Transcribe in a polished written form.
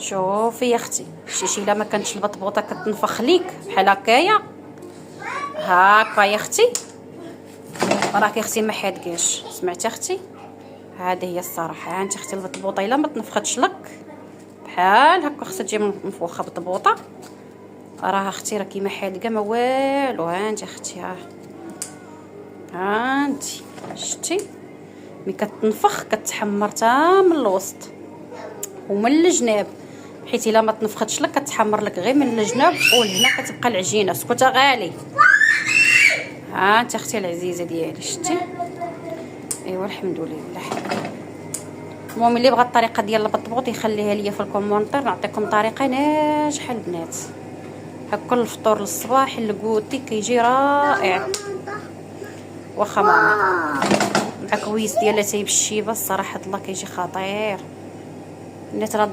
شوفي يا اختي، شتي الا ما كانتش البطبوطه كتنفخ ليك بحال هكايا هاكا يا اختي، راكي اختي ما حادقاش. سمعتي اختي؟ هذه هي الصراحه. ها انت اختي البطبوطه الا ما تنفختش لك بحال هكا، خصها تجي منفوخه بطبوطه، راه اختي راكي ما حادقه ما والو. ها انت اختي، ها انت شتي ملي كتنفخ كتحمر تا من الوسط ومن الجناب، حيت الا ما تنفختش لك كتحمر لك غير من الجناب، ولهنا كتبقى العجينه. اسكت غالي. ها انت اختي العزيزه ديالي شتي. ايوا الحمد لله. المهم اللي بغى الطريقه ديال البطبوط يخليها ليا في الكومونتير، نعطيكم طريقه ناجحه البنات. هكا الفطور للصباح الكوتي كيجي رائع. واخا ماما مع كويس ديال اتاي بالشيبه، الصراحه الله كيجي خطير. الناس راه